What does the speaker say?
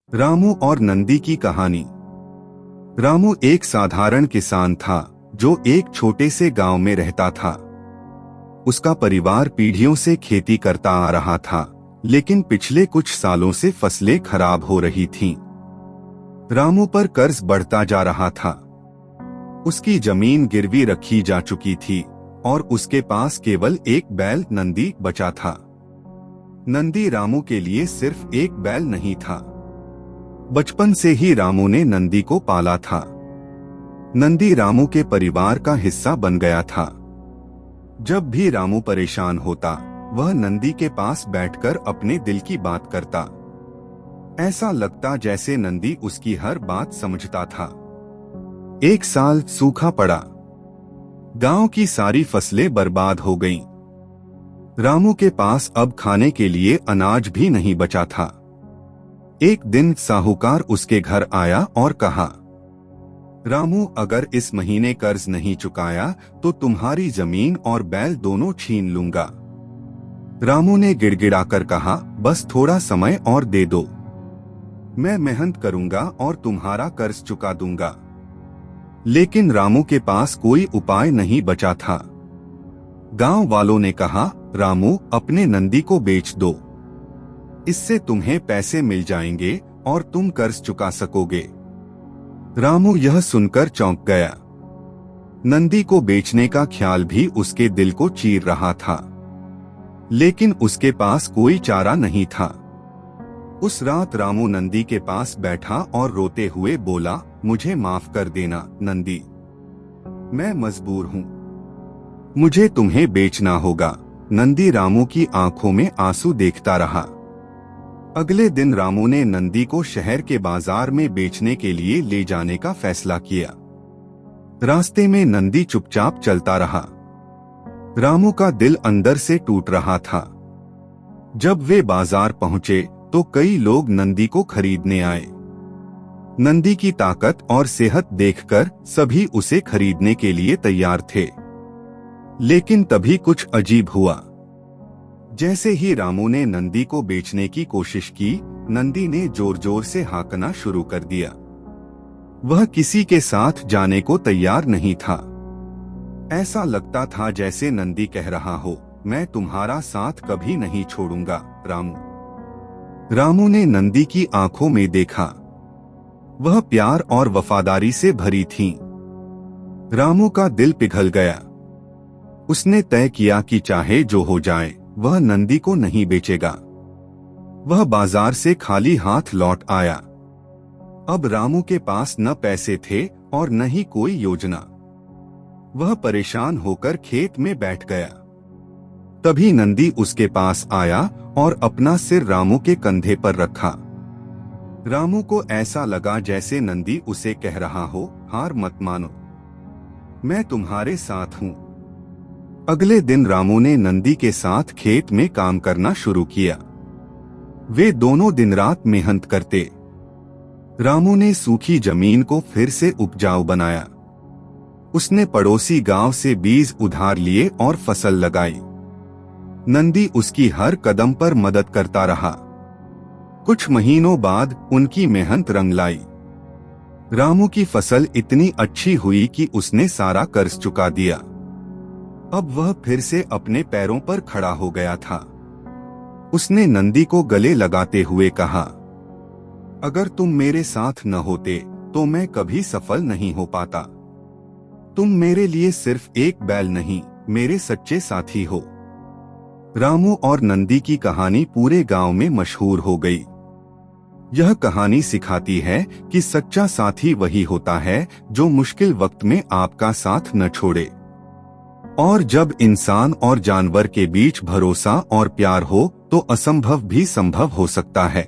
रामू और नंदी की कहानी। रामू एक साधारण किसान था जो एक छोटे से गांव में रहता था। उसका परिवार पीढ़ियों से खेती करता आ रहा था, लेकिन पिछले कुछ सालों से फसलें खराब हो रही थीं। रामू पर कर्ज बढ़ता जा रहा था। उसकी जमीन गिरवी रखी जा चुकी थी और उसके पास केवल एक बैल नंदी बचा था। नंदी रामू के लिए सिर्फ एक बैल नहीं था। बचपन से ही रामू ने नंदी को पाला था। नंदी रामू के परिवार का हिस्सा बन गया था। जब भी रामू परेशान होता, वह नंदी के पास बैठकर अपने दिल की बात करता। ऐसा लगता जैसे नंदी उसकी हर बात समझता था। एक साल सूखा पड़ा। गांव की सारी फसलें बर्बाद हो गईं। रामू के पास अब खाने के लिए अनाज भी नहीं बचा था। एक दिन साहूकार उसके घर आया और कहा, रामू, अगर इस महीने कर्ज नहीं चुकाया तो तुम्हारी जमीन और बैल दोनों छीन लूंगा। रामू ने गिड़गिड़ाकर कहा, बस थोड़ा समय और दे दो। मैं मेहनत करूंगा और तुम्हारा कर्ज चुका दूंगा। लेकिन रामू के पास कोई उपाय नहीं बचा था। गांव वालों ने कहा, रामू, अपने नंदी को बेच दो। इससे तुम्हें पैसे मिल जाएंगे और तुम कर्ज चुका सकोगे। रामू यह सुनकर चौंक गया। नंदी को बेचने का ख्याल भी उसके दिल को चीर रहा था, लेकिन उसके पास कोई चारा नहीं था। उस रात रामू नंदी के पास बैठा और रोते हुए बोला, मुझे माफ कर देना नंदी, मैं मजबूर हूँ, मुझे तुम्हें बेचना होगा। नंदी रामू की आंखों में आंसू देखता रहा। अगले दिन रामू ने नंदी को शहर के बाजार में बेचने के लिए ले जाने का फैसला किया। रास्ते में नंदी चुपचाप चलता रहा। रामू का दिल अंदर से टूट रहा था। जब वे बाजार पहुंचे तो कई लोग नंदी को खरीदने आए। नंदी की ताकत और सेहत देखकर सभी उसे खरीदने के लिए तैयार थे। लेकिन तभी कुछ अजीब हुआ। जैसे ही रामू ने नंदी को बेचने की कोशिश की, नंदी ने जोर जोर से हाँकना शुरू कर दिया। वह किसी के साथ जाने को तैयार नहीं था। ऐसा लगता था जैसे नंदी कह रहा हो, मैं तुम्हारा साथ कभी नहीं छोड़ूंगा रामू। रामू ने नंदी की आंखों में देखा। वह प्यार और वफादारी से भरी थीं। रामू का दिल पिघल गया। उसने तय किया कि चाहे जो हो जाए, वह नंदी को नहीं बेचेगा। वह बाजार से खाली हाथ लौट आया। अब रामू के पास न पैसे थे और न ही कोई योजना। वह परेशान होकर खेत में बैठ गया। तभी नंदी उसके पास आया और अपना सिर रामू के कंधे पर रखा। रामू को ऐसा लगा जैसे नंदी उसे कह रहा हो, हार मत मानो, मैं तुम्हारे साथ हूँ। अगले दिन रामू ने नंदी के साथ खेत में काम करना शुरू किया। वे दोनों दिन रात मेहनत करते। रामू ने सूखी जमीन को फिर से उपजाऊ बनाया। उसने पड़ोसी गांव से बीज उधार लिए और फसल लगाई। नंदी उसकी हर कदम पर मदद करता रहा। कुछ महीनों बाद उनकी मेहनत रंग लाई। रामू की फसल इतनी अच्छी हुई कि उसने सारा कर्ज चुका दिया। अब वह फिर से अपने पैरों पर खड़ा हो गया था। उसने नंदी को गले लगाते हुए कहा, अगर तुम मेरे साथ न होते तो मैं कभी सफल नहीं हो पाता। तुम मेरे लिए सिर्फ एक बैल नहीं, मेरे सच्चे साथी हो। रामू और नंदी की कहानी पूरे गांव में मशहूर हो गई। यह कहानी सिखाती है कि सच्चा साथी वही होता है जो मुश्किल वक्त में आपका साथ न छोड़े। और जब इंसान और जानवर के बीच भरोसा और प्यार हो तो असंभव भी संभव हो सकता है।